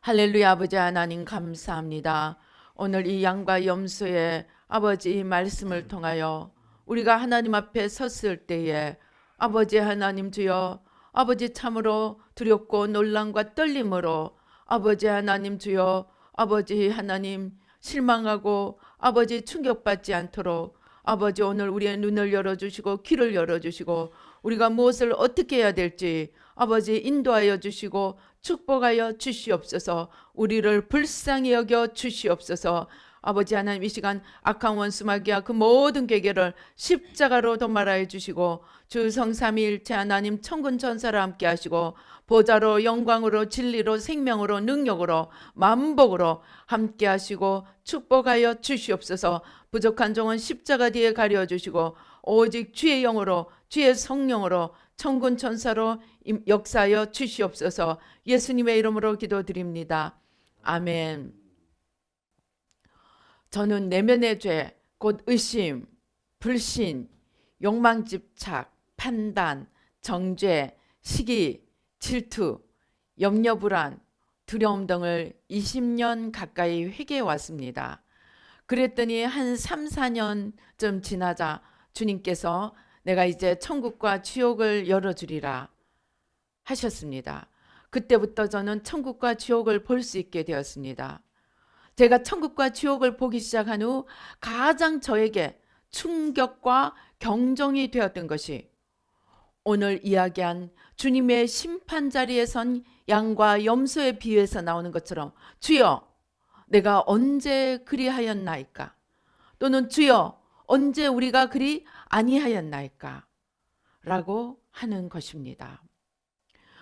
할렐루야. 아버지 하나님 감사합니다. 오늘 이 양과 염소의 아버지 말씀을 통하여 우리가 하나님 앞에 섰을 때에 아버지 하나님 주여, 아버지 참으로 두렵고 놀람과 떨림으로 아버지 하나님 주여, 아버지 하나님 실망하고 아버지 충격받지 않도록 아버지 오늘 우리의 눈을 열어주시고 귀를 열어주시고 우리가 무엇을 어떻게 해야 될지 아버지 인도하여 주시고 축복하여 주시옵소서. 우리를 불쌍히 여겨 주시옵소서. 아버지 하나님, 이 시간 악한 원수 마귀와 그 모든 계계를 십자가로 도말하여 주시고 주 성삼위일체 하나님 천군 천사를 함께 하시고 보좌로 영광으로 진리로 생명으로 능력으로 만복으로 함께 하시고 축복하여 주시옵소서. 부족한 종은 십자가 뒤에 가려 주시고 오직 주의 영으로 주의 성령으로 천군 천사로 역사하여 주시옵소서. 예수님의 이름으로 기도드립니다. 아멘. 저는 내면의 죄, 곧 의심, 불신, 욕망집착, 판단, 정죄, 시기, 질투, 염려불안, 두려움 등을 20년 가까이 회개해 왔습니다. 그랬더니 한 3, 4년쯤 지나자 주님께서 내가 이제 천국과 지옥을 열어주리라 하셨습니다. 그때부터 저는 천국과 지옥을 볼 수 있게 되었습니다. 제가 천국과 지옥을 보기 시작한 후 가장 저에게 충격과 경종이 되었던 것이 오늘 이야기한 주님의 심판 자리에 선 양과 염소의 비유에서 나오는 것처럼 주여 내가 언제 그리하였나이까? 또는 주여 언제 우리가 그리 아니하였나이까? 라고 하는 것입니다.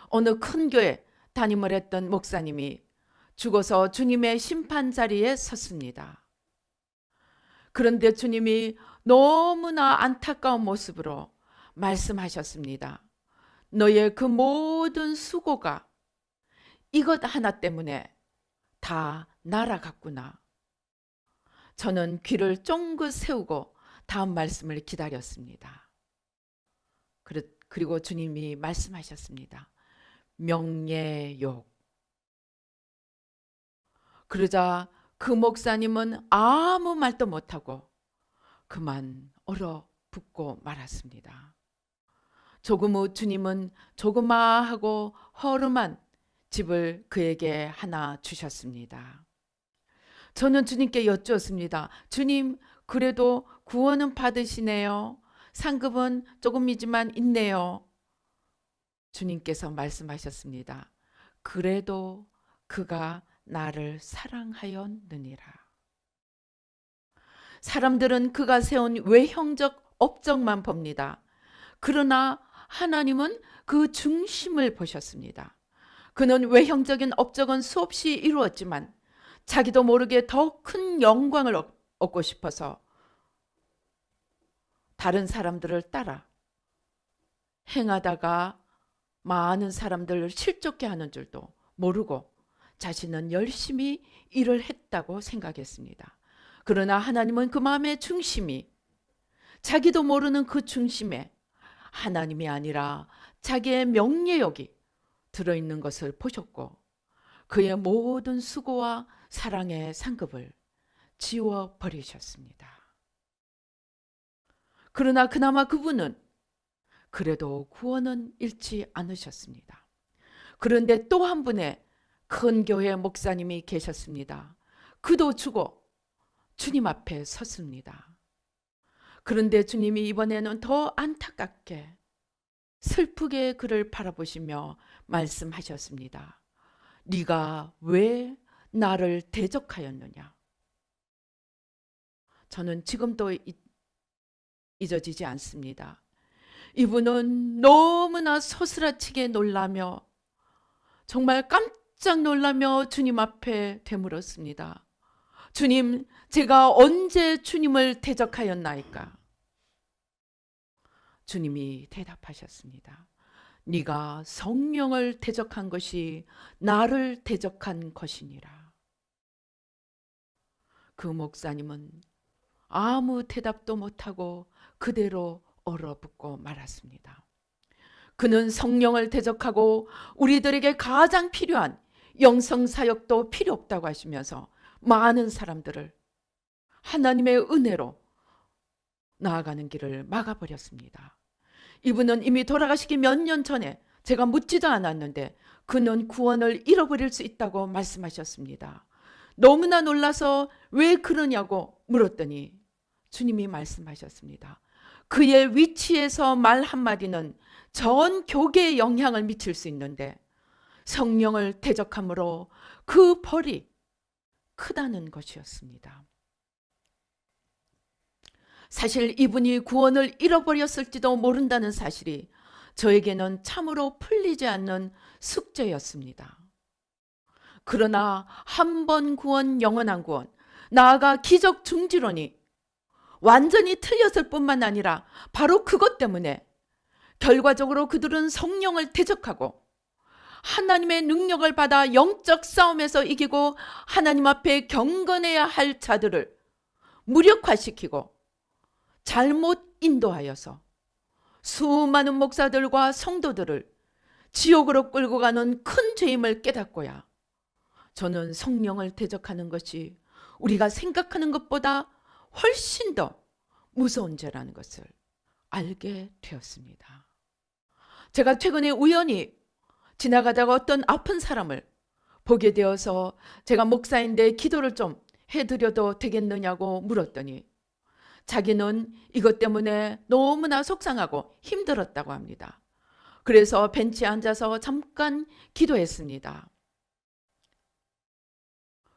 어느 큰 교회 담임을 했던 목사님이 죽어서 주님의 심판 자리에 섰습니다. 그런데 주님이 너무나 안타까운 모습으로 말씀하셨습니다. 너의 그 모든 수고가 이것 하나 때문에 다 날아갔구나. 저는 귀를 쫑긋 세우고 다음 말씀을 기다렸습니다. 그리고 주님이 말씀하셨습니다. 명예욕. 그러자 그 목사님은 아무 말도 못하고 그만 얼어붙고 말았습니다. 조금 후 주님은 조그마하고 허름한 집을 그에게 하나 주셨습니다. 저는 주님께 여쭈었습니다. 주님, 그래도 구원은 받으시네요. 상급은 조금이지만 있네요. 주님께서 말씀하셨습니다. 그래도 그가 나를 사랑하였느니라. 사람들은 그가 세운 외형적 업적만 봅니다. 그러나 하나님은 그 중심을 보셨습니다. 그는 외형적인 업적은 수없이 이루었지만 자기도 모르게 더 큰 영광을 얻고 싶어서 다른 사람들을 따라 행하다가 많은 사람들을 실족해 하는 줄도 모르고 자신은 열심히 일을 했다고 생각했습니다. 그러나 하나님은 그 마음의 중심이 자기도 모르는 그 중심에 하나님이 아니라 자기의 명예욕이 들어있는 것을 보셨고 그의 모든 수고와 사랑의 상급을 지워버리셨습니다. 그러나 그나마 그분은 그래도 구원은 잃지 않으셨습니다. 그런데 또 한 분의 큰 교회 목사님이 계셨습니다. 그도 죽어 주님 앞에 섰습니다. 그런데 주님이 이번에는 더 안타깝게 슬프게 그를 바라보시며 말씀하셨습니다. 네가 왜 나를 대적하였느냐? 저는 지금도 잊어지지 않습니다. 이분은 너무나 소스라치게 놀라며 정말 깜짝 놀라며 주님 앞에 되물었습니다. 주님, 제가 언제 주님을 대적하였나이까? 주님이 대답하셨습니다. 네가 성령을 대적한 것이 나를 대적한 것이니라. 그 목사님은 아무 대답도 못하고 그대로 얼어붙고 말았습니다. 그는 성령을 대적하고 우리들에게 가장 필요한 영성 사역도 필요 없다고 하시면서 많은 사람들을 하나님의 은혜로 나아가는 길을 막아버렸습니다. 이분은 이미 돌아가시기 몇 년 전에 제가 묻지도 않았는데 그는 구원을 잃어버릴 수 있다고 말씀하셨습니다. 너무나 놀라서 왜 그러냐고 물었더니 주님이 말씀하셨습니다. 그의 위치에서 말 한마디는 전 교계에 영향을 미칠 수 있는데 성령을 대적함으로 그 벌이 크다는 것이었습니다. 사실 이분이 구원을 잃어버렸을지도 모른다는 사실이 저에게는 참으로 풀리지 않는 숙제였습니다. 그러나 한 번 구원, 영원한 구원, 나아가 기적 중지론이 완전히 틀렸을 뿐만 아니라 바로 그것 때문에 결과적으로 그들은 성령을 대적하고 하나님의 능력을 받아 영적 싸움에서 이기고 하나님 앞에 경건해야 할 자들을 무력화시키고 잘못 인도하여서 수많은 목사들과 성도들을 지옥으로 끌고 가는 큰 죄임을 깨닫고야 저는 성령을 대적하는 것이 우리가 생각하는 것보다 훨씬 더 무서운 죄라는 것을 알게 되었습니다. 제가 최근에 우연히 지나가다가 어떤 아픈 사람을 보게 되어서 제가 목사인데 기도를 좀 해드려도 되겠느냐고 물었더니 자기는 이것 때문에 너무나 속상하고 힘들었다고 합니다. 그래서 벤치에 앉아서 잠깐 기도했습니다.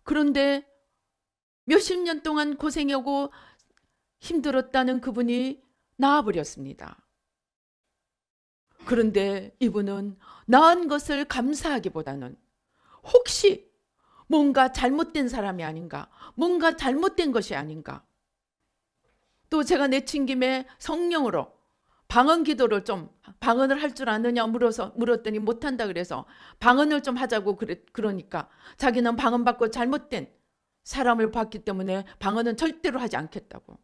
그런데 몇십 년 동안 고생하고 힘들었다는 그분이 나아버렸습니다. 그런데 이분은 나은 것을 감사하기보다는 혹시 뭔가 잘못된 사람이 아닌가, 뭔가 잘못된 것이 아닌가. 또 제가 내친 김에 성령으로 방언 기도를 좀 방언을 할 줄 아느냐 물었더니 못한다 그래서 방언을 좀 하자고 그러니까 자기는 방언 받고 잘못된 사람을 봤기 때문에 방언은 절대로 하지 않겠다고.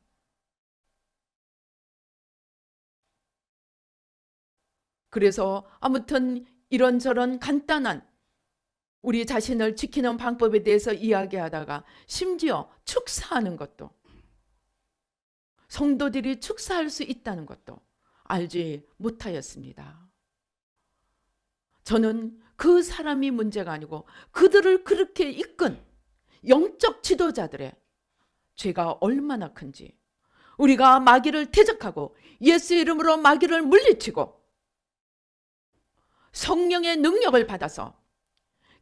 그래서 아무튼 이런저런 간단한 우리 자신을 지키는 방법에 대해서 이야기하다가 심지어 축사하는 것도, 성도들이 축사할 수 있다는 것도 알지 못하였습니다. 저는 그 사람이 문제가 아니고 그들을 그렇게 이끈 영적 지도자들의 죄가 얼마나 큰지, 우리가 마귀를 대적하고 예수 이름으로 마귀를 물리치고 성령의 능력을 받아서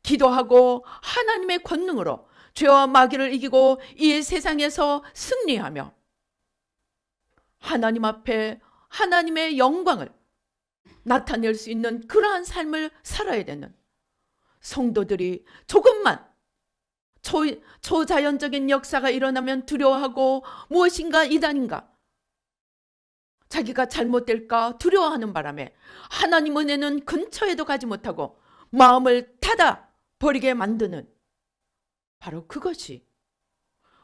기도하고 하나님의 권능으로 죄와 마귀를 이기고 이 세상에서 승리하며 하나님 앞에 하나님의 영광을 나타낼 수 있는 그러한 삶을 살아야 되는 성도들이 조금만 초자연적인 역사가 일어나면 두려워하고 무엇인가 이단인가 자기가 잘못될까 두려워하는 바람에 하나님 은혜는 근처에도 가지 못하고 마음을 닫아 버리게 만드는 바로 그것이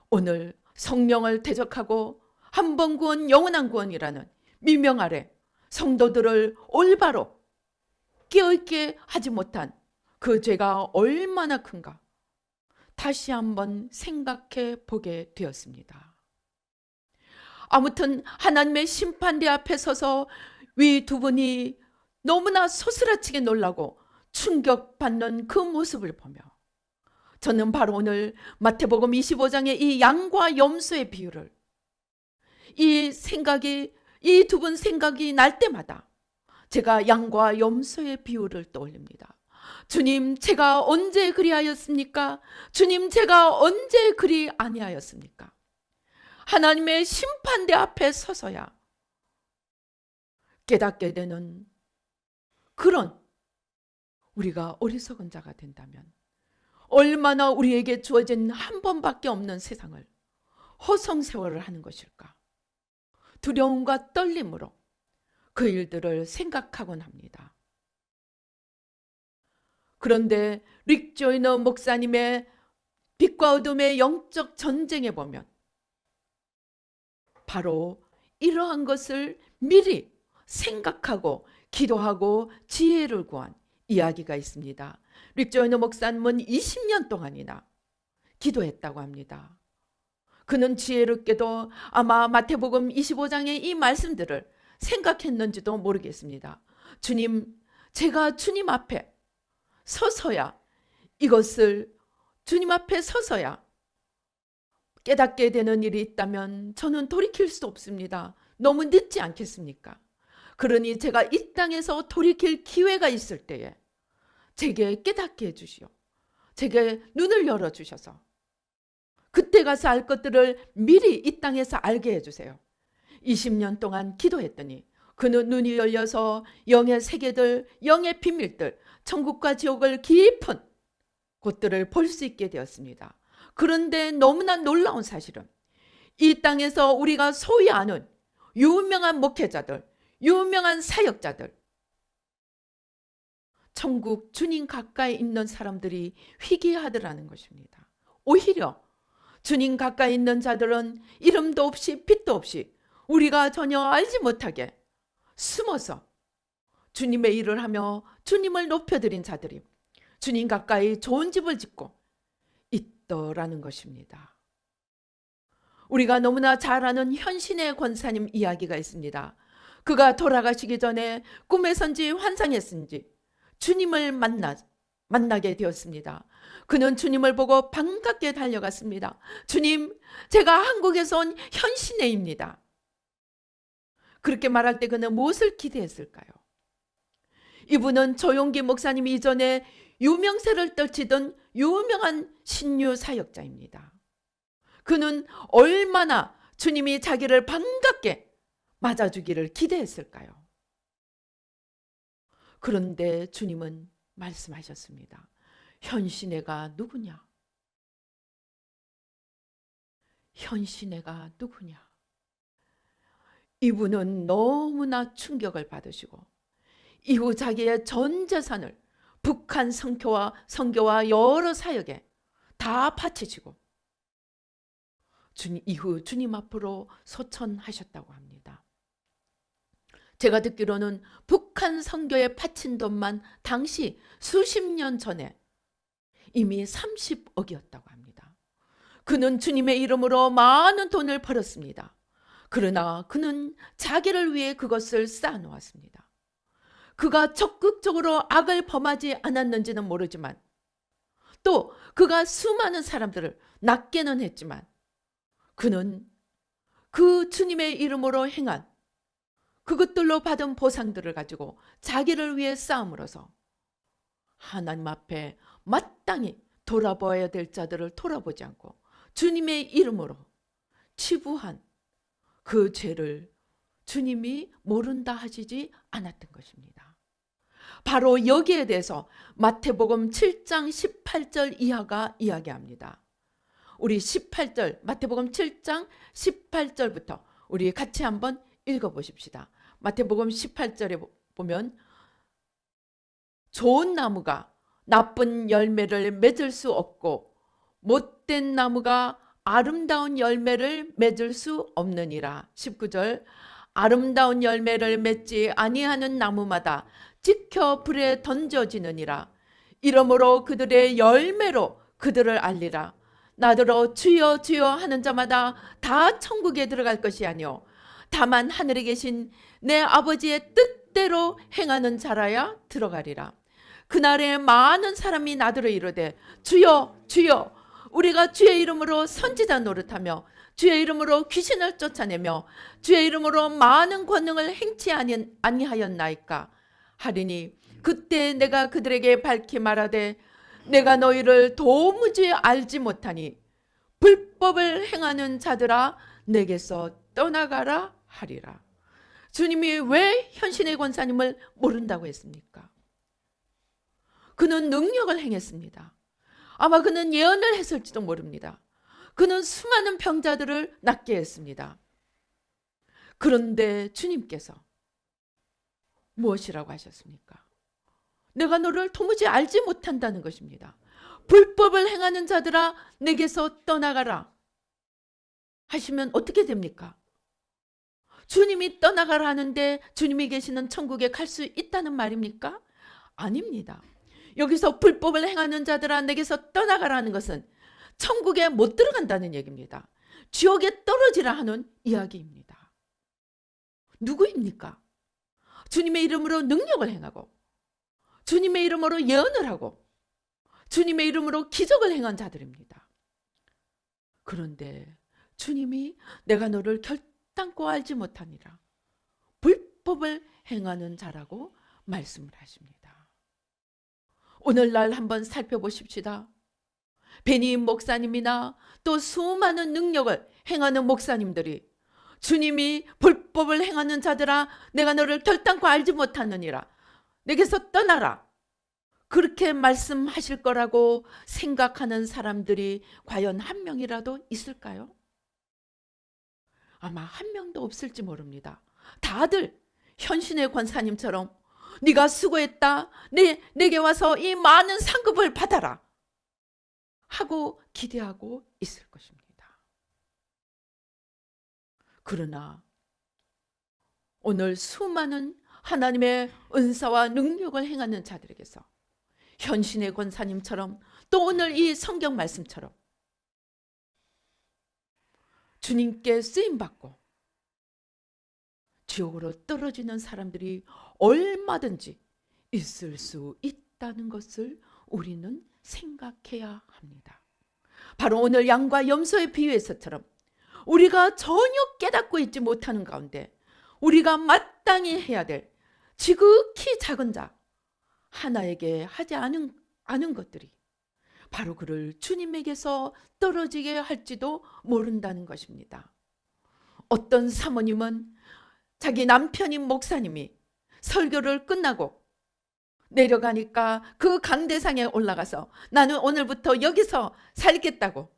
오늘 성령을 대적하고 한 번 구원 영원한 구원이라는 미명 아래 성도들을 올바로 깨어있게 하지 못한 그 죄가 얼마나 큰가 다시 한번 생각해 보게 되었습니다. 아무튼 하나님의 심판대 앞에 서서 위 두 분이 너무나 소스라치게 놀라고 충격받는 그 모습을 보며 저는 바로 오늘 마태복음 25장의 이 양과 염소의 비유를 이 두 분 생각이 날 때마다 제가 양과 염소의 비유를 떠올립니다. 주님, 제가 언제 그리하였습니까? 주님, 제가 언제 그리 아니하였습니까? 하나님의 심판대 앞에 서서야 깨닫게 되는 그런 우리가 어리석은 자가 된다면 얼마나 우리에게 주어진 한 번밖에 없는 세상을 허송세월을 하는 것일까? 두려움과 떨림으로 그 일들을 생각하곤 합니다. 그런데 릭 조이너 목사님의 빛과 어둠의 영적 전쟁에 보면 바로 이러한 것을 미리 생각하고 기도하고 지혜를 구한 이야기가 있습니다. 릭조이너 목사님은 20년 동안이나 기도했다고 합니다. 그는 지혜롭게도 아마 마태복음 25장의 이 말씀들을 생각했는지도 모르겠습니다. 주님, 제가 주님 앞에 서서야 이것을 주님 앞에 서서야 깨닫게 되는 일이 있다면 저는 돌이킬 수 없습니다. 너무 늦지 않겠습니까? 그러니 제가 이 땅에서 돌이킬 기회가 있을 때에 제게 깨닫게 해주시오. 제게 눈을 열어주셔서 그때 가서 알 것들을 미리 이 땅에서 알게 해주세요. 20년 동안 기도했더니 그는 눈이 열려서 영의 세계들, 영의 비밀들, 천국과 지옥을 깊은 곳들을 볼 수 있게 되었습니다. 그런데 너무나 놀라운 사실은 이 땅에서 우리가 소위 아는 유명한 목회자들, 유명한 사역자들, 천국 주님 가까이 있는 사람들이 희귀하더라는 것입니다. 오히려 주님 가까이 있는 자들은 이름도 없이 빛도 없이 우리가 전혀 알지 못하게 숨어서 주님의 일을 하며 주님을 높여드린 자들이 주님 가까이 좋은 집을 짓고 있더라는 것입니다. 우리가 너무나 잘 아는 현신의 권사님 이야기가 있습니다. 그가 돌아가시기 전에 꿈에선지 환상했은지 주님을 만나게 되었습니다. 그는 주님을 보고 반갑게 달려갔습니다. 주님, 제가 한국에서 온 현신혜입니다. 그렇게 말할 때 그는 무엇을 기대했을까요? 이분은 조용기 목사님이 이전에 유명세를 떨치던 유명한 신유 사역자입니다. 그는 얼마나 주님이 자기를 반갑게 맞아주기를 기대했을까요? 그런데 주님은 말씀하셨습니다. 현신혜가 누구냐? 현신혜가 누구냐? 이분은 너무나 충격을 받으시고 이후 자기의 전 재산을 북한 선교와 여러 사역에 다 바치시고 이후 주님 앞으로 소천하셨다고 합니다. 제가 듣기로는 북한 선교에 바친 돈만 당시 수십 년 전에 이미 30억이었다고 합니다. 그는 주님의 이름으로 많은 돈을 벌었습니다. 그러나 그는 자기를 위해 그것을 쌓아놓았습니다. 그가 적극적으로 악을 범하지 않았는지는 모르지만 또 그가 수많은 사람들을 낫게는 했지만 그는 그 주님의 이름으로 행한 그것들로 받은 보상들을 가지고 자기를 위해 싸움으로써 하나님 앞에 마땅히 돌아보아야 될 자들을 돌아보지 않고 주님의 이름으로 치부한 그 죄를 주님이 모른다 하시지 않았던 것입니다. 바로 여기에 대해서 마태복음 7장 18절 이하가 이야기합니다. 우리 18절, 마태복음 7장 18절부터 우리 같이 한번 읽어보십시다. 마태복음 18절에 보면 좋은 나무가 나쁜 열매를 맺을 수 없고 못된 나무가 아름다운 열매를 맺을 수 없느니라. 19절 아름다운 열매를 맺지 아니하는 나무마다 찍혀 불에 던져지느니라. 이러므로 그들의 열매로 그들을 알리라. 나더러 주여 주여 하는 자마다 다 천국에 들어갈 것이 아니요 다만 하늘에 계신 내 아버지의 뜻대로 행하는 자라야 들어가리라. 그날에 많은 사람이 나더러 이르되 주여 주여 우리가 주의 이름으로 선지자 노릇하며 주의 이름으로 귀신을 쫓아내며 주의 이름으로 많은 권능을 행치 아니하였나이까 하리니 그때 내가 그들에게 밝히 말하되 내가 너희를 도무지 알지 못하니 불법을 행하는 자들아 내게서 떠나가라 하리라. 주님이 왜 현신의 권사님을 모른다고 했습니까? 그는 능력을 행했습니다. 아마 그는 예언을 했을지도 모릅니다. 그는 수많은 병자들을 낫게 했습니다. 그런데 주님께서 무엇이라고 하셨습니까? 내가 너를 도무지 알지 못한다는 것입니다. 불법을 행하는 자들아 내게서 떠나가라 하시면 어떻게 됩니까? 주님이 떠나가라 하는데 주님이 계시는 천국에 갈 수 있다는 말입니까? 아닙니다. 여기서 불법을 행하는 자들아 내게서 떠나가라는 것은 천국에 못 들어간다는 얘기입니다. 지옥에 떨어지라 하는 이야기입니다. 누구입니까? 주님의 이름으로 능력을 행하고 주님의 이름으로 예언을 하고 주님의 이름으로 기적을 행한 자들입니다. 그런데 주님이 내가 너를 결단코 알지 못하니라 불법을 행하는 자라고 말씀을 하십니다. 오늘날 한번 살펴보십시다. 베니임 목사님이나 또 수많은 능력을 행하는 목사님들이 주님이 불법을 행하는 자들아 내가 너를 결단코 알지 못하느니라 내게서 떠나라 그렇게 말씀하실 거라고 생각하는 사람들이 과연 한 명이라도 있을까요? 아마 한 명도 없을지 모릅니다. 다들 현신의 권사님처럼 네가 수고했다. 내게 와서 이 많은 상급을 받아라. 하고 기대하고 있을 것입니다. 그러나 오늘 수많은 하나님의 은사와 능력을 행하는 자들에게서 현신의 권사님처럼 또 오늘 이 성경 말씀처럼 주님께 쓰임받고 지옥으로 떨어지는 사람들이 얼마든지 있을 수 있다는 것을 우리는 생각해야 합니다. 바로 오늘 양과 염소의 비유에서처럼 우리가 전혀 깨닫고 있지 못하는 가운데 우리가 마땅히 해야 될 지극히 작은 자 하나에게 하지 않은 것들이 바로 그를 주님에게서 떨어지게 할지도 모른다는 것입니다. 어떤 사모님은 자기 남편인 목사님이 설교를 끝나고 내려가니까 그 강대상에 올라가서 나는 오늘부터 여기서 살겠다고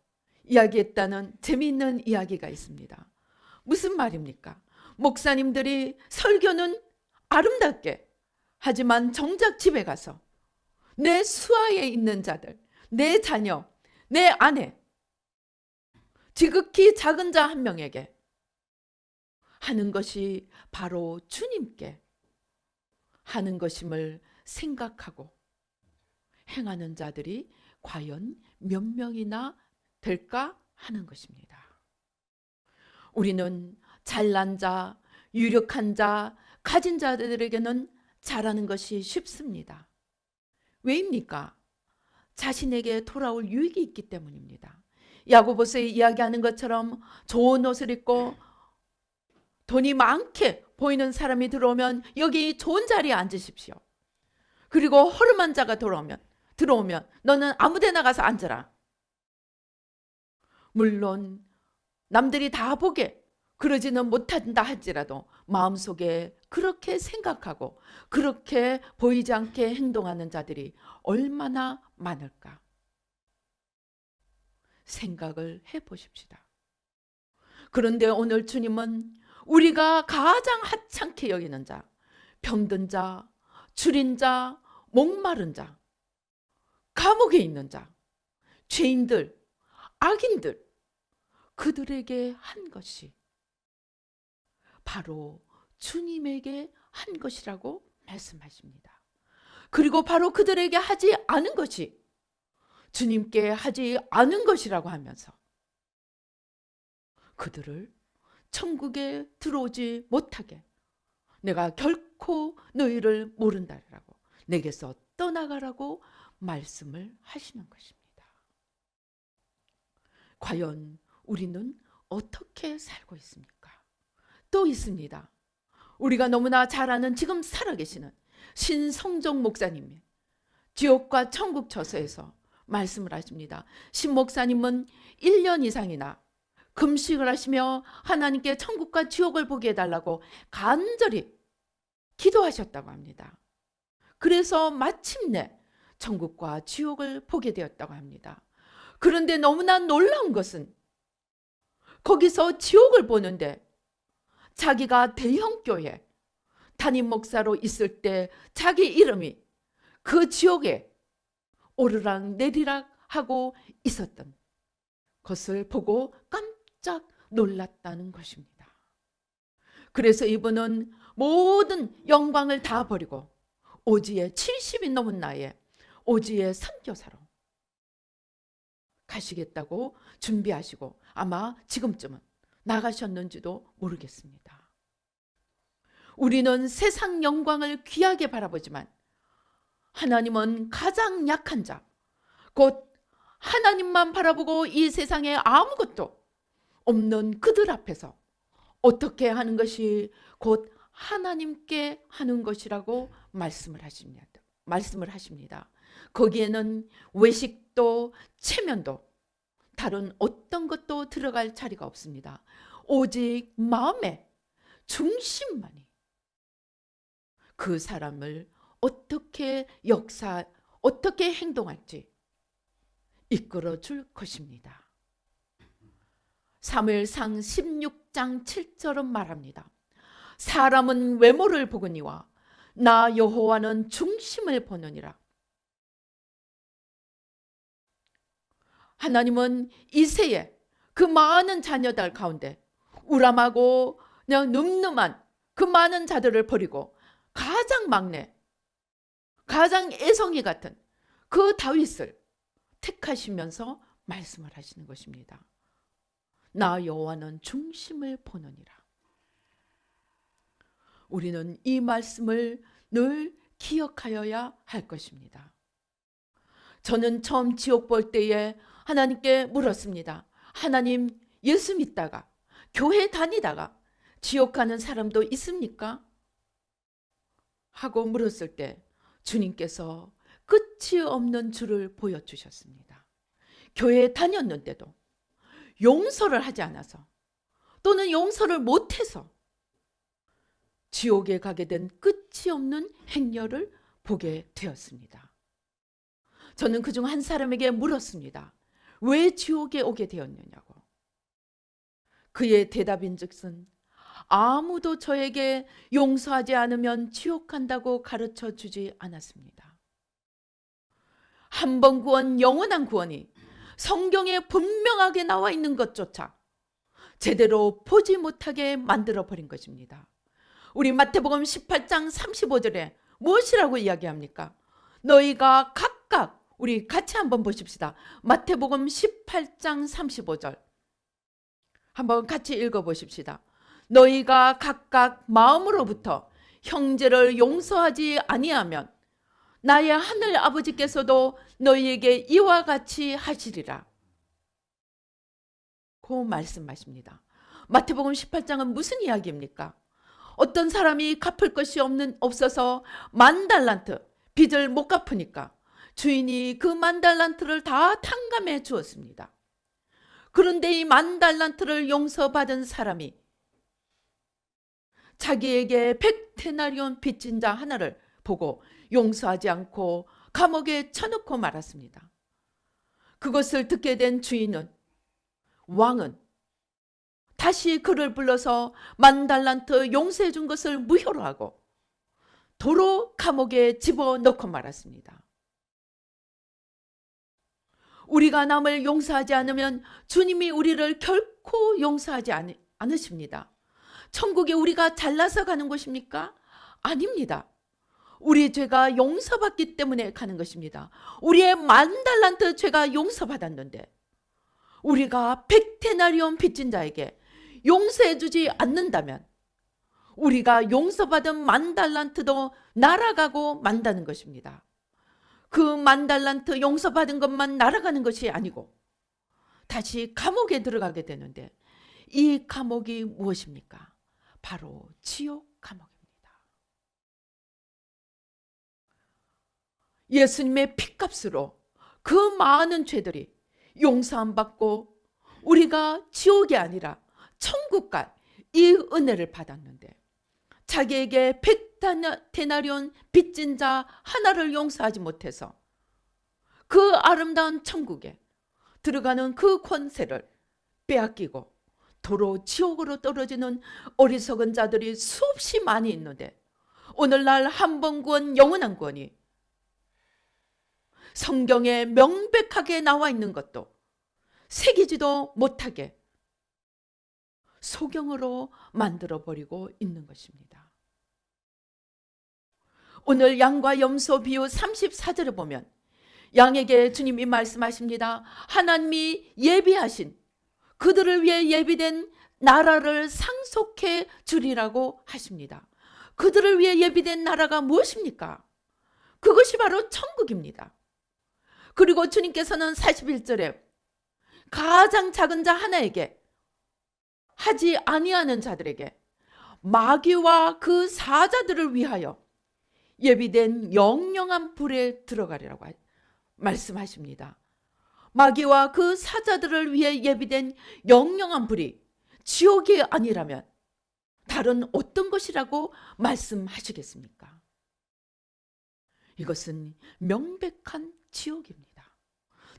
이야기했다는 재미있는 이야기가 있습니다. 무슨 말입니까? 목사님들이 설교는 아름답게 하지만 정작 집에 가서 내 수하에 있는 자들, 내 자녀, 내 아내, 지극히 작은 자 한 명에게 하는 것이 바로 주님께 하는 것임을 생각하고 행하는 자들이 과연 몇 명이나 될까 하는 것입니다. 우리는 잘난 자, 유력한 자, 가진 자들에게는 잘하는 것이 쉽습니다. 왜입니까? 자신에게 돌아올 유익이 있기 때문입니다. 야고보서에 이야기하는 것처럼 좋은 옷을 입고 돈이 많게 보이는 사람이 들어오면 여기 좋은 자리에 앉으십시오. 그리고 허름한 자가 들어오면 너는 아무 데나 가서 앉아라. 물론 남들이 다 보게 그러지는 못한다 할지라도 마음속에 그렇게 생각하고 그렇게 보이지 않게 행동하는 자들이 얼마나 많을까 생각을 해보십시다. 그런데 오늘 주님은 우리가 가장 하찮게 여기는 자, 병든 자, 줄인 자, 목마른 자, 감옥에 있는 자, 죄인들, 악인들 그들에게 한 것이 바로 주님에게 한 것이라고 말씀하십니다. 그리고 바로 그들에게 하지 않은 것이 주님께 하지 않은 것이라고 하면서 그들을 천국에 들어오지 못하게 내가 결코 너희를 모른다라고 내게서 떠나가라고 말씀을 하시는 것입니다. 과연 우리는 어떻게 살고 있습니까? 또 있습니다. 우리가 너무나 잘 아는 지금 살아계시는 신성종 목사님이 지옥과 천국 저서에서 말씀을 하십니다. 신 목사님은 1년 이상이나 금식을 하시며 하나님께 천국과 지옥을 보게 해달라고 간절히 기도하셨다고 합니다. 그래서 마침내 천국과 지옥을 보게 되었다고 합니다. 그런데 너무나 놀라운 것은 거기서 지옥을 보는데 자기가 대형교회 담임 목사로 있을 때 자기 이름이 그 지옥에 오르락 내리락 하고 있었던 것을 보고 깜짝 놀랐다는 것입니다. 그래서 이분은 모든 영광을 다 버리고 오지에 70이 넘은 나이에 오지의 선교사로 가시겠다고 준비하시고 아마 지금쯤은 나가셨는지도 모르겠습니다. 우리는 세상 영광을 귀하게 바라보지만 하나님은 가장 약한 자, 곧 하나님만 바라보고 이 세상에 아무것도 없는 그들 앞에서 어떻게 하는 것이 곧 하나님께 하는 것이라고 말씀을 하십니다. 거기에는 외식도 체면도 다른 어떤 것도 들어갈 자리가 없습니다. 오직 마음의 중심만이 그 사람을 어떻게 어떻게 행동할지 이끌어 줄 것입니다. 사무엘상 16장 7절은 말합니다. 사람은 외모를 보거니와 나 여호와는 중심을 보느니라. 하나님은 이새에 그 많은 자녀들 가운데 우람하고 그냥 늠름한 그 많은 자들을 버리고 가장 막내, 가장 애송이 같은 그 다윗을 택하시면서 말씀을 하시는 것입니다. 나 여호와는 중심을 보느니라. 우리는 이 말씀을 늘 기억하여야 할 것입니다. 저는 처음 지옥 볼 때에 하나님께 물었습니다. 하나님, 예수 믿다가 교회 다니다가 지옥 가는 사람도 있습니까? 하고 물었을 때 주님께서 끝이 없는 줄을 보여주셨습니다. 교회에 다녔는데도 용서를 하지 않아서 또는 용서를 못해서 지옥에 가게 된 끝이 없는 행렬을 보게 되었습니다. 저는 그중 한 사람에게 물었습니다. 왜 지옥에 오게 되었느냐고. 그의 대답인즉슨 아무도 저에게 용서하지 않으면 지옥 간다고 가르쳐 주지 않았습니다. 한 번 구원, 영원한 구원이 성경에 분명하게 나와 있는 것조차 제대로 보지 못하게 만들어버린 것입니다. 우리 마태복음 18장 35절에 무엇이라고 이야기합니까? 너희가 각각, 우리 같이 한번 보십시다. 마태복음 18장 35절 한번 같이 읽어보십시다. 너희가 각각 마음으로부터 형제를 용서하지 아니하면 나의 하늘 아버지께서도 너희에게 이와 같이 하시리라. 그 말씀하십니다. 마태복음 18장은 무슨 이야기입니까? 어떤 사람이 갚을 것이 없어서 10,000달란트 빚을 못 갚으니까 주인이 그 10,000달란트를 다 탕감해 주었습니다. 그런데 이 10,000달란트를 용서받은 사람이 자기에게 100데나리온 빚진 자 하나를 보고 용서하지 않고 감옥에 쳐넣고 말았습니다. 그것을 듣게 된 주인은, 왕은 다시 그를 불러서 10,000달란트 용서해 준 것을 무효로 하고 도로 감옥에 집어넣고 말았습니다. 우리가 남을 용서하지 않으면 주님이 우리를 결코 용서하지 않으십니다. 천국에 우리가 잘나서 가는 것입니까? 아닙니다. 우리 죄가 용서받기 때문에 가는 것입니다. 우리의 10,000달란트 죄가 용서받았는데 우리가 100데나리온 빚진 자에게 용서해 주지 않는다면 우리가 용서받은 10,000달란트도 날아가고 만다는 것입니다. 그 10,000달란트 용서받은 것만 날아가는 것이 아니고 다시 감옥에 들어가게 되는데 이 감옥이 무엇입니까? 바로 지옥 감옥입니다. 예수님의 피값으로 그 많은 죄들이 용서 안 받고 우리가 지옥이 아니라 천국 갈 이 은혜를 받았는데 자기에게 100데나리온 빚진 자 하나를 용서하지 못해서 그 아름다운 천국에 들어가는 그 권세를 빼앗기고 도로 지옥으로 떨어지는 어리석은 자들이 수없이 많이 있는데 오늘날 한 번 구원, 영원한 구원이 성경에 명백하게 나와 있는 것도 새기지도 못하게 소경으로 만들어버리고 있는 것입니다. 오늘 양과 염소 비유 34절에 보면 양에게 주님이 말씀하십니다. 하나님이 예비하신 그들을 위해 예비된 나라를 상속해 주리라고 하십니다. 그들을 위해 예비된 나라가 무엇입니까? 그것이 바로 천국입니다. 그리고 주님께서는 41절에 가장 작은 자 하나에게 하지 아니하는 자들에게 마귀와 그 사자들을 위하여 예비된 영영한 불에 들어가리라고 말씀하십니다. 마귀와 그 사자들을 위해 예비된 영영한 불이 지옥이 아니라면 다른 어떤 것이라고 말씀하시겠습니까? 이것은 명백한 지옥입니다.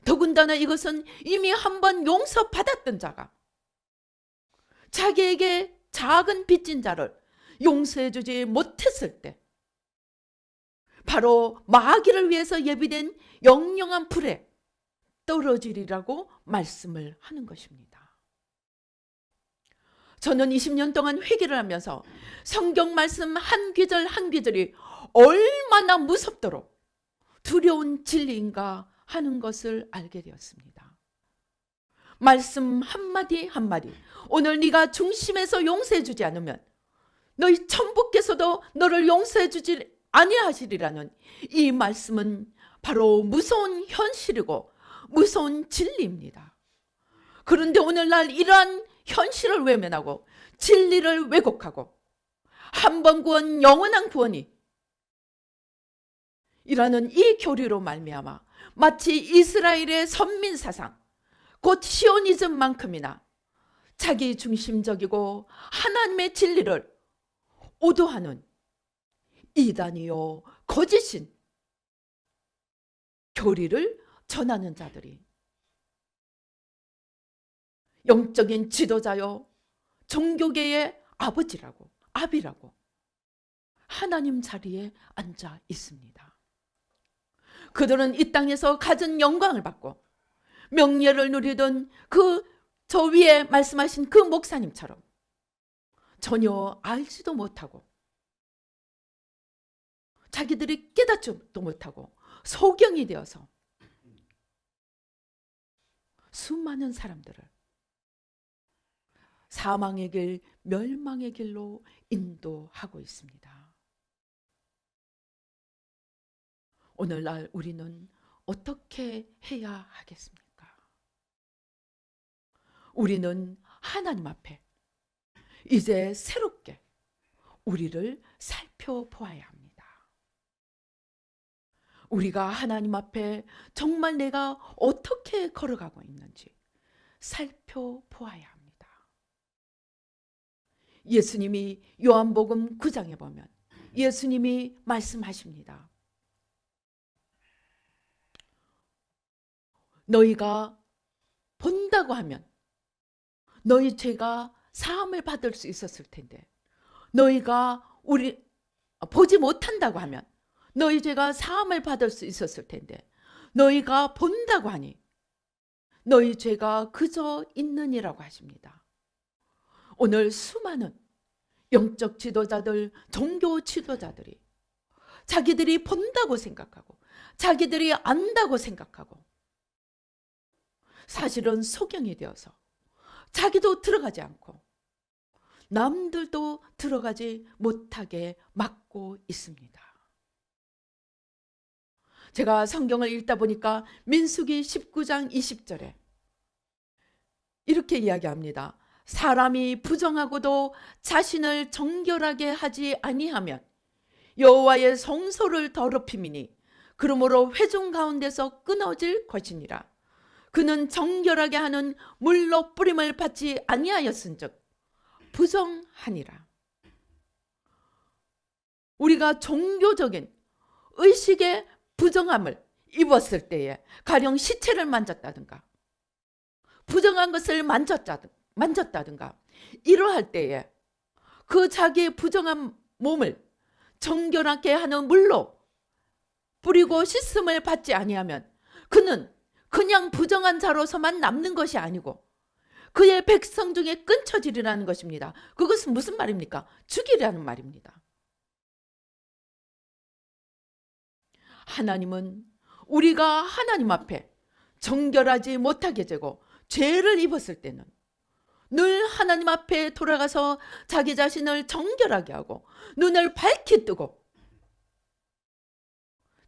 더군다나 이것은 이미 한번 용서받았던 자가 자기에게 작은 빚진 자를 용서해주지 못했을 때 바로 마귀를 위해서 예비된 영영한 불에 떨어지리라고 말씀을 하는 것입니다. 저는 20년 동안 회개를 하면서 성경 말씀 한 귀절 한 귀절이 얼마나 무섭도록 두려운 진리인가 하는 것을 알게 되었습니다. 말씀 한마디 한마디, 오늘 네가 중심에서 용서해 주지 않으면 너희 천부께서도 너를 용서해 주지 아니하시리라는 이 말씀은 바로 무서운 현실이고 무서운 진리입니다. 그런데 오늘날 이러한 현실을 외면하고 진리를 왜곡하고 한 번 구원 영원한 구원이 이라는 이 교리로 말미암아 마치 이스라엘의 선민 사상 곧 시오니즘만큼이나 자기 중심적이고 하나님의 진리를 오도하는 이단이요 거짓인 교리를 전하는 자들이 영적인 지도자요 종교계의 아버지라고 아비라고 하나님 자리에 앉아 있습니다. 그들은 이 땅에서 가진 영광을 받고 명예를 누리던 저 위에 말씀하신 그 목사님처럼 전혀 알지도 못하고 자기들이 깨닫지도 못하고 소경이 되어서 수많은 사람들을 사망의 길, 멸망의 길로 인도하고 있습니다. 오늘날 우리는 어떻게 해야 하겠습니까? 우리는 하나님 앞에 이제 새롭게 우리를 살펴보아야 합니다. 우리가 하나님 앞에 정말 내가 어떻게 걸어가고 있는지 살펴보아야 합니다. 예수님이 요한복음 9장에 보면 예수님이 말씀하십니다. 너희가 본다고 하면 너희 죄가 사함을 받을 수 있었을 텐데 너희가 보지 못한다고 하면 너희 죄가 사함을 받을 수 있었을 텐데 너희가 본다고 하니 너희 죄가 그저 있느니라고 하십니다. 오늘 수많은 영적 지도자들, 종교 지도자들이 자기들이 본다고 생각하고 자기들이 안다고 생각하고 사실은 소경이 되어서 자기도 들어가지 않고 남들도 들어가지 못하게 막고 있습니다. 제가 성경을 읽다 보니까 민수기 19장 20절에 이렇게 이야기합니다. 사람이 부정하고도 자신을 정결하게 하지 아니하면 여호와의 성소를 더럽힘이니 그러므로 회중 가운데서 끊어질 것이니라. 그는 정결하게 하는 물로 뿌림을 받지 아니하였은즉 부정하니라. 우리가 종교적인 의식의 부정함을 입었을 때에 가령 시체를 만졌다든가 부정한 것을 만졌다든가 이러할 때에 그 자기의 부정한 몸을 정결하게 하는 물로 뿌리고 씻음을 받지 아니하면 그는 그냥 부정한 자로서만 남는 것이 아니고 그의 백성 중에 끊쳐지리라는 것입니다. 그것은 무슨 말입니까? 죽이라는 말입니다. 하나님은 우리가 하나님 앞에 정결하지 못하게 되고 죄를 입었을 때는 늘 하나님 앞에 돌아가서 자기 자신을 정결하게 하고 눈을 밝히 뜨고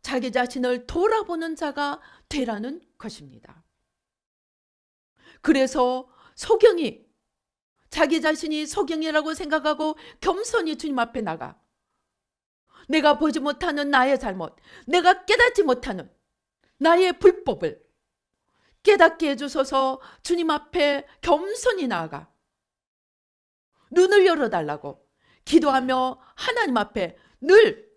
자기 자신을 돌아보는 자가 되라는 것입니다. 그래서 소경이 자기 자신이 소경이라고 생각하고 겸손히 주님 앞에 나가 내가 보지 못하는 나의 잘못, 내가 깨닫지 못하는 나의 불법을 깨닫게 해주소서 주님 앞에 겸손히 나아가 눈을 열어달라고 기도하며 하나님 앞에 늘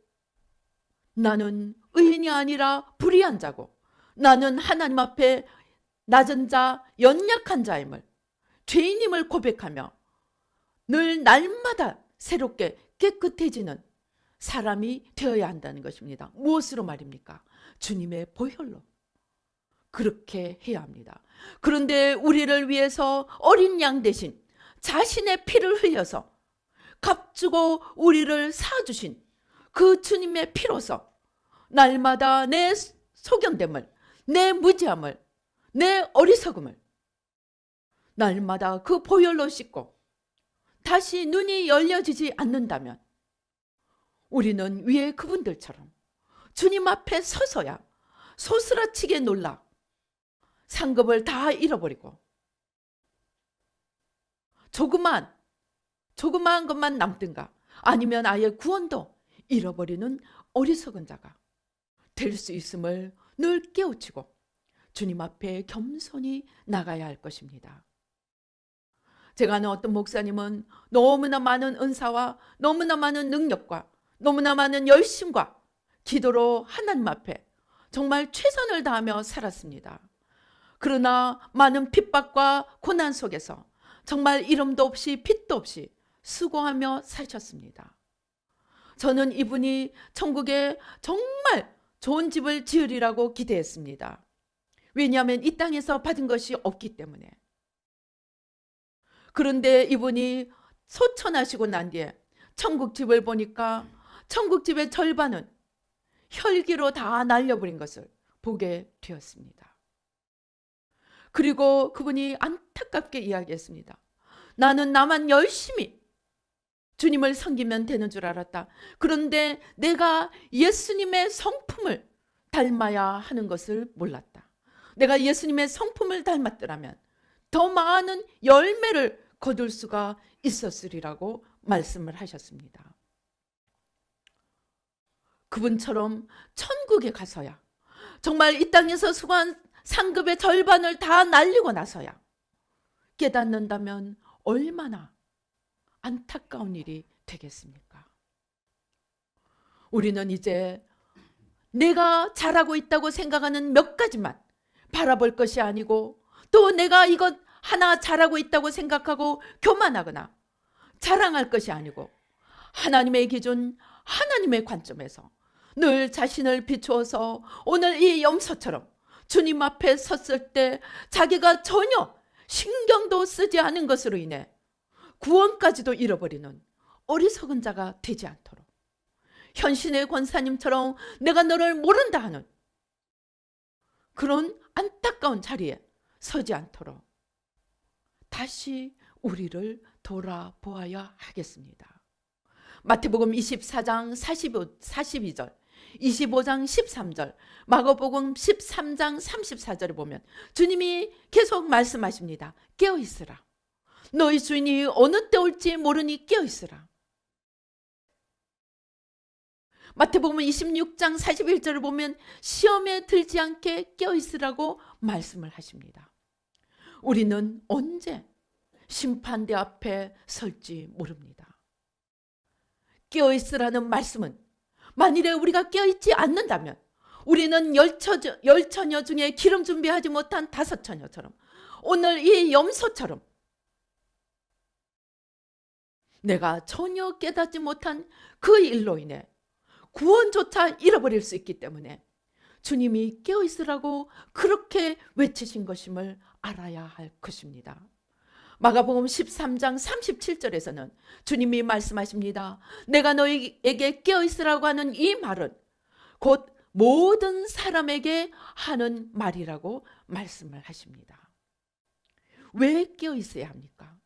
나는 의인이 아니라 불의한 자고 나는 하나님 앞에 낮은 자, 연약한 자임을 죄인임을 고백하며 늘 날마다 새롭게 깨끗해지는 사람이 되어야 한다는 것입니다. 무엇으로 말입니까? 주님의 보혈로. 그렇게 해야 합니다. 그런데 우리를 위해서 어린 양 대신 자신의 피를 흘려서 값주고 우리를 사주신 그 주님의 피로서 날마다 내 소경됨을, 내 무지함을, 내 어리석음을 날마다 그 보혈로 씻고 다시 눈이 열려지지 않는다면 우리는 위에 그분들처럼 주님 앞에 서서야 소스라치게 놀라 상급을 다 잃어버리고 조그만 것만 남든가 아니면 아예 구원도 잃어버리는 어리석은 자가 될 수 있음을 늘 깨우치고 주님 앞에 겸손히 나가야 할 것입니다. 제가 아는 어떤 목사님은 너무나 많은 은사와 너무나 많은 능력과 너무나 많은 열심과 기도로 하나님 앞에 정말 최선을 다하며 살았습니다. 그러나 많은 핍박과 고난 속에서 정말 이름도 없이 빛도 없이 수고하며 사셨습니다. 저는 이분이 천국에 정말 좋은 집을 지으리라고 기대했습니다. 왜냐하면 이 땅에서 받은 것이 없기 때문에. 그런데 이분이 소천하시고 난 뒤에 천국집을 보니까 천국집의 절반은 혈기로 다 날려버린 것을 보게 되었습니다. 그리고 그분이 안타깝게 이야기했습니다. 나는 나만 열심히 주님을 섬기면 되는 줄 알았다. 그런데 내가 예수님의 성품을 닮아야 하는 것을 몰랐다. 내가 예수님의 성품을 닮았더라면 더 많은 열매를 거둘 수가 있었으리라고 말씀을 하셨습니다. 그분처럼 천국에 가서야 정말 이 땅에서 수고한 상급의 절반을 다 날리고 나서야 깨닫는다면 얼마나 안타까운 일이 되겠습니까? 우리는 이제 내가 잘하고 있다고 생각하는 몇 가지만 바라볼 것이 아니고 또 내가 이것 하나 잘하고 있다고 생각하고 교만하거나 자랑할 것이 아니고 하나님의 기준, 하나님의 관점에서 늘 자신을 비추어서 오늘 이 염소처럼 주님 앞에 섰을 때 자기가 전혀 신경도 쓰지 않은 것으로 인해 구원까지도 잃어버리는 어리석은 자가 되지 않도록 현신의 권사님처럼 내가 너를 모른다 하는 그런 안타까운 자리에 서지 않도록 다시 우리를 돌아보아야 하겠습니다. 마태복음 24장 42절, 25장 13절, 마가복음 13장 34절에 보면 주님이 계속 말씀하십니다. 깨어있으라. 너희 주인이 어느 때 올지 모르니 깨어있으라. 마태복음 26장 41절을 보면 시험에 들지 않게 깨어있으라고 말씀을 하십니다. 우리는 언제 심판대 앞에 설지 모릅니다. 깨어있으라는 말씀은 만일에 우리가 깨어있지 않는다면 우리는 열처녀 중에 기름 준비하지 못한 5처녀처럼 오늘 이 염소처럼 내가 전혀 깨닫지 못한 그 일로 인해 구원조차 잃어버릴 수 있기 때문에 주님이 깨어있으라고 그렇게 외치신 것임을 알아야 할 것입니다. 마가복음 13장 37절에서는 주님이 말씀하십니다. 내가 너희에게 깨어있으라고 하는 이 말은 곧 모든 사람에게 하는 말이라고 말씀을 하십니다. 왜 깨어 있어야 합니까?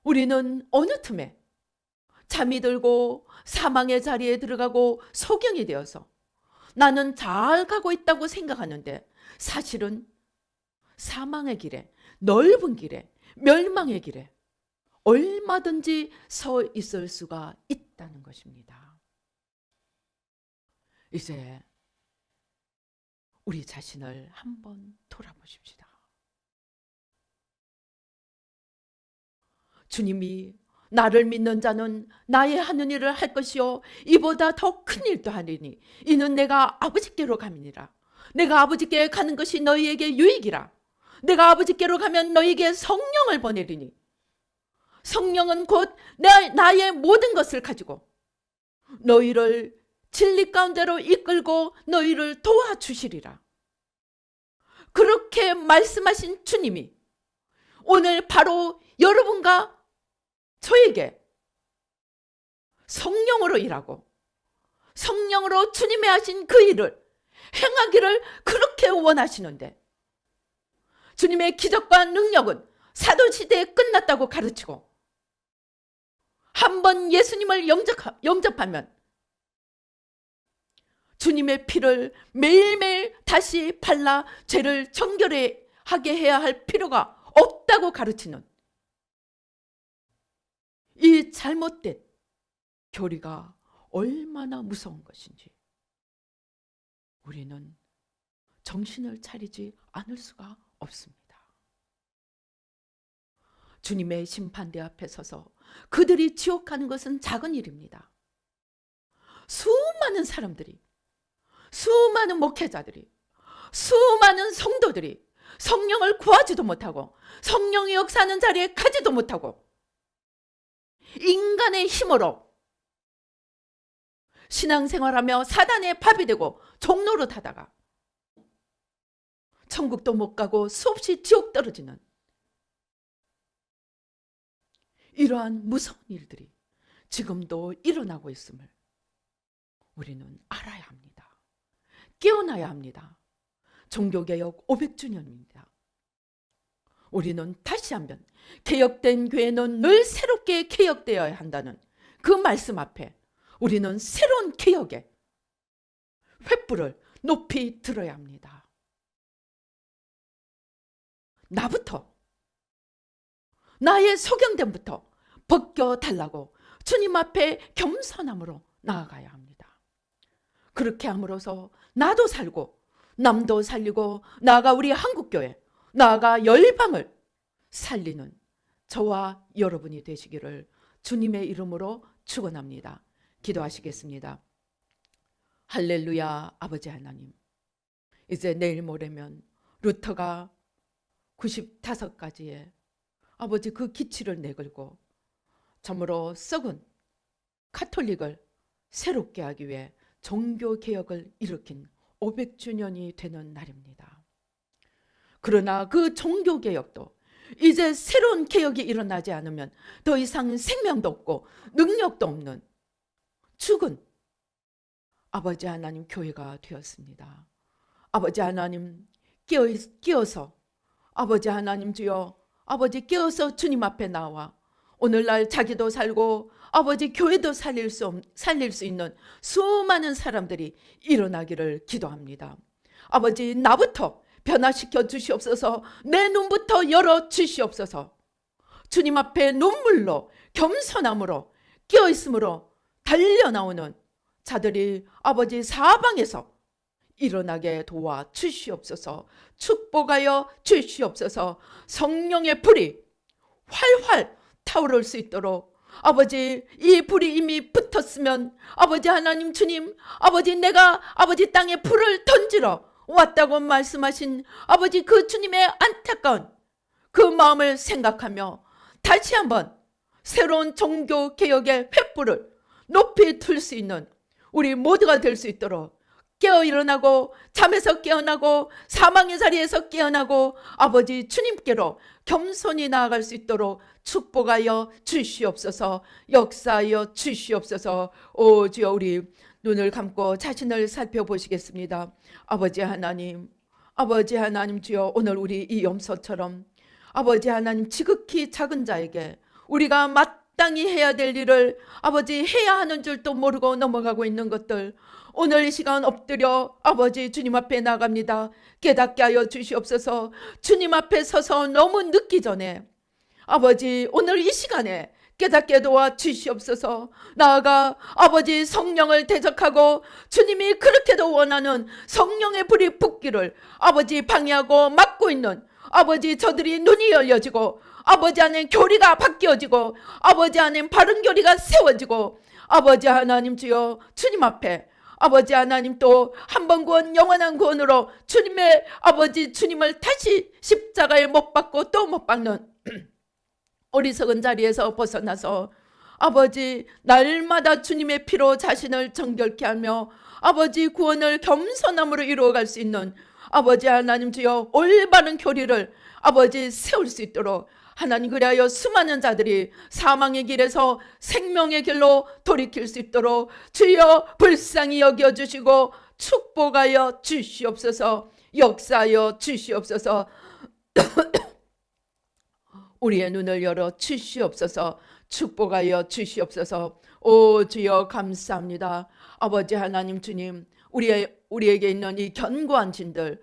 우리는 어느 틈에 잠이 들고 사망의 자리에 들어가고 소경이 되어서 나는 잘 가고 있다고 생각하는데 사실은 사망의 길에, 넓은 길에, 멸망의 길에 얼마든지 서 있을 수가 있다는 것입니다. 이제 우리 자신을 한번 돌아보십시다. 주님이 나를 믿는 자는 나의 하는 일을 할 것이요 이보다 더 큰 일도 하리니 이는 내가 아버지께로 감이니라. 내가 아버지께 가는 것이 너희에게 유익이라. 내가 아버지께로 가면 너희에게 성령을 보내리니 성령은 곧 나의 모든 것을 가지고 너희를 진리 가운데로 이끌고 너희를 도와주시리라. 그렇게 말씀하신 주님이 오늘 바로 여러분과 저에게 성령으로 일하고 성령으로 주님의 하신 그 일을 행하기를 그렇게 원하시는데 주님의 기적과 능력은 사도시대에 끝났다고 가르치고 한번 예수님을 영접하면 주님의 피를 매일매일 다시 발라 죄를 정결하게 해야 할 필요가 없다고 가르치는 이 잘못된 교리가 얼마나 무서운 것인지 우리는 정신을 차리지 않을 수가 없습니다. 주님의 심판대 앞에 서서 그들이 지옥 가는 것은 작은 일입니다. 수많은 사람들이, 수많은 목회자들이, 수많은 성도들이 성령을 구하지도 못하고 성령의 역사하는 자리에 가지도 못하고 인간의 힘으로 신앙생활하며 사단의 밥이 되고 종로로 타다가 천국도 못 가고 수없이 지옥 떨어지는 이러한 무서운 일들이 지금도 일어나고 있음을 우리는 알아야 합니다. 깨어나야 합니다. 종교개혁 500주년입니다. 우리는 다시 한번 개혁된 교회는 늘 새롭게 개혁되어야 한다는 그 말씀 앞에 우리는 새로운 개혁의 횃불을 높이 들어야 합니다. 나부터, 나의 소경됨부터 벗겨달라고 주님 앞에 겸손함으로 나아가야 합니다. 그렇게 함으로써 나도 살고 남도 살리고 나아가 우리 한국교회, 나아가 열방을 살리는 저와 여러분이 되시기를 주님의 이름으로 축원합니다. 기도하시겠습니다. 할렐루야. 아버지 하나님, 이제 내일 모레면 루터가 95가지의 아버지 그 기치를 내걸고 참으로 썩은 카톨릭을 새롭게 하기 위해 종교개혁을 일으킨 500주년이 되는 날입니다. 그러나 그 종교개혁도 이제 새로운 개혁이 일어나지 않으면 더 이상 생명도 없고 능력도 없는 죽은 아버지 하나님 교회가 되었습니다. 아버지 하나님 깨어서 아버지 하나님 주여 아버지 깨어서 주님 앞에 나와 오늘날 자기도 살고 아버지 교회도 살릴 수 있는 수많은 사람들이 일어나기를 기도합니다. 아버지 나부터 변화시켜 주시옵소서. 내 눈부터 열어 주시옵소서. 주님 앞에 눈물로 겸손함으로 깨어있음으로 달려나오는 자들이 아버지 사방에서 일어나게 도와 주시옵소서. 축복하여 주시옵소서. 성령의 불이 활활 타오를 수 있도록 아버지 이 불이 이미 붙었으면 아버지 하나님 주님 아버지 내가 아버지 땅에 불을 던지러 왔다고 말씀하신 아버지 그 주님의 안타까운 그 마음을 생각하며 다시 한번 새로운 종교개혁의 횃불을 높이 틀 수 있는 우리 모두가 될 수 있도록 깨어 일어나고 잠에서 깨어나고 사망의 자리에서 깨어나고 아버지 주님께로 겸손히 나아갈 수 있도록 축복하여 주시옵소서. 역사하여 주시옵소서. 오 주여 우리 눈을 감고 자신을 살펴보시겠습니다. 아버지 하나님 주여, 오늘 우리 이 염소처럼 아버지 하나님 지극히 작은 자에게 우리가 마땅히 해야 될 일을 아버지 해야 하는 줄도 모르고 넘어가고 있는 것들, 오늘 이 시간 엎드려 아버지 주님 앞에 나갑니다. 깨닫게 하여 주시옵소서. 주님 앞에 서서 너무 늦기 전에 아버지 오늘 이 시간에 깨닫게 도와 주시옵소서. 나아가 아버지 성령을 대적하고 주님이 그렇게도 원하는 성령의 불이 붙기를 아버지 방해하고 막고 있는 아버지 저들이 눈이 열려지고 아버지 안에 교리가 바뀌어지고 아버지 안에 바른 교리가 세워지고 아버지 하나님 주여, 주님 앞에 아버지 하나님 또 한 번 구원 영원한 구원으로 주님의 아버지 주님을 다시 십자가에 못 박고 또 못 박는 어리석은 자리에서 벗어나서 아버지 날마다 주님의 피로 자신을 정결케 하며 아버지 구원을 겸손함으로 이루어갈 수 있는 아버지 하나님 주여, 올바른 교리를 아버지 세울 수 있도록 하나님, 그리하여 수많은 자들이 사망의 길에서 생명의 길로 돌이킬 수 있도록 주여 불쌍히 여겨주시고 축복하여 주시옵소서. 역사하여 주시옵소서. 우리의 눈을 열어 주시옵소서. 축복하여 주시옵소서. 오 주여 감사합니다. 아버지 하나님 주님, 우리에게 있는 이 견고한 진들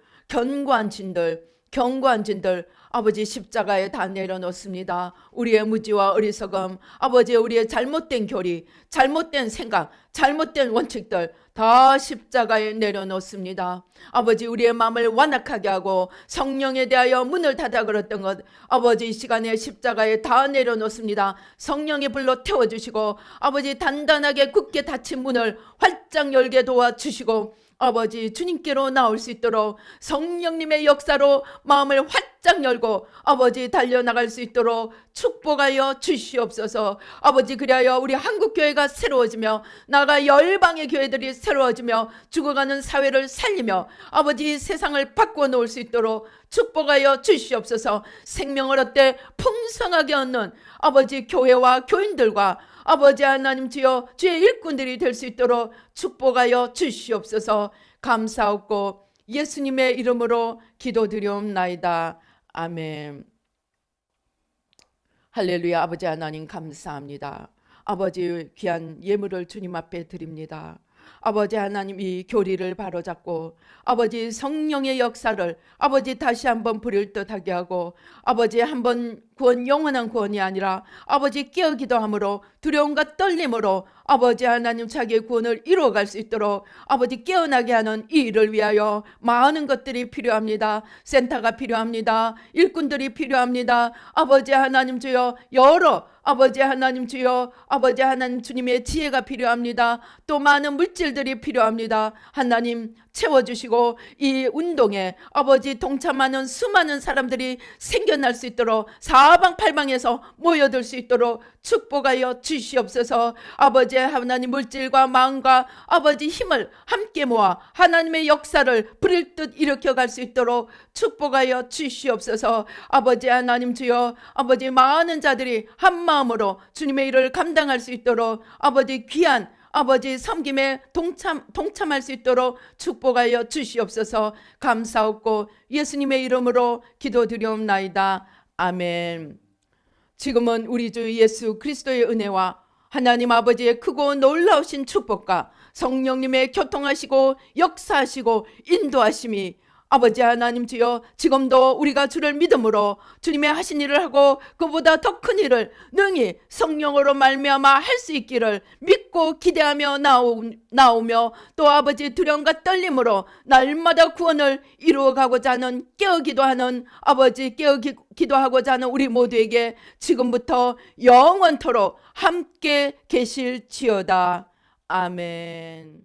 아버지 십자가에 다 내려놓습니다. 우리의 무지와 어리석음, 아버지 우리의 잘못된 교리, 잘못된 생각, 잘못된 원칙들 다 십자가에 내려놓습니다. 아버지 우리의 마음을 완악하게 하고 성령에 대하여 문을 닫아 걸었던 것 아버지 이 시간에 십자가에 다 내려놓습니다. 성령의 불로 태워주시고 아버지 단단하게 굳게 닫힌 문을 활짝 열게 도와주시고 아버지 주님께로 나올 수 있도록 성령님의 역사로 마음을 활짝 열고 아버지 달려나갈 수 있도록 축복하여 주시옵소서. 아버지 그리하여 우리 한국교회가 새로워지며 나아가 열방의 교회들이 새로워지며 죽어가는 사회를 살리며 아버지 세상을 바꾸어 놓을 수 있도록 축복하여 주시옵소서. 생명을 얻되 풍성하게 얻는 아버지 교회와 교인들과 아버지 하나님 주여 주의 일꾼들이 될 수 있도록 축복하여 주시옵소서. 감사하고 예수님의 이름으로 기도드리옵나이다. 아멘. 할렐루야. 아버지 하나님 감사합니다. 아버지 귀한 예물을 주님 앞에 드립니다. 아버지 하나님 이 교리를 바로잡고 아버지 성령의 역사를 아버지 다시 한번 부릴 듯하게 하고 아버지 한번 구원 영원한 구원이 아니라 아버지 깨어 기도함으로 두려움과 떨림으로 아버지 하나님 자기의 구원을 이루어갈 수 있도록 아버지 깨어나게 하는 이 일을 위하여 많은 것들이 필요합니다. 센터가 필요합니다. 일꾼들이 필요합니다. 아버지 하나님 주여 여러 아버지 하나님 주여 아버지 하나님 주님의 지혜가 필요합니다. 또 많은 물질들이 필요합니다. 하나님 채워주시고 이 운동에 아버지 동참하는 수많은 사람들이 생겨날 수 있도록 사방팔방에서 모여들 수 있도록 축복하여 주시옵소서. 아버지 하나님 물질과 마음과 아버지 힘을 함께 모아 하나님의 역사를 부릴 듯 일으켜갈 수 있도록 축복하여 주시옵소서. 아버지 하나님 주여 아버지 많은 자들이 한 마음으로 주님의 일을 감당할 수 있도록 아버지 귀한 아버지 섬김에 동참할 수 있도록 축복하여 주시옵소서. 감사하고 예수님의 이름으로 기도드리옵나이다. 아멘. 지금은 우리 주 예수 그리스도의 은혜와 하나님 아버지의 크고 놀라우신 축복과 성령님의 교통하시고 역사하시고 인도하심이 아버지 하나님 주여 지금도 우리가 주를 믿음으로 주님의 하신 일을 하고 그보다 더 큰 일을 능히 성령으로 말미암아 할 수 있기를 믿고 기대하며 나오며 또 아버지 두려움과 떨림으로 날마다 구원을 이루어가고자 하는 깨어기도하는 아버지 기도하고자 하는 우리 모두에게 지금부터 영원토록 함께 계실지어다. 아멘.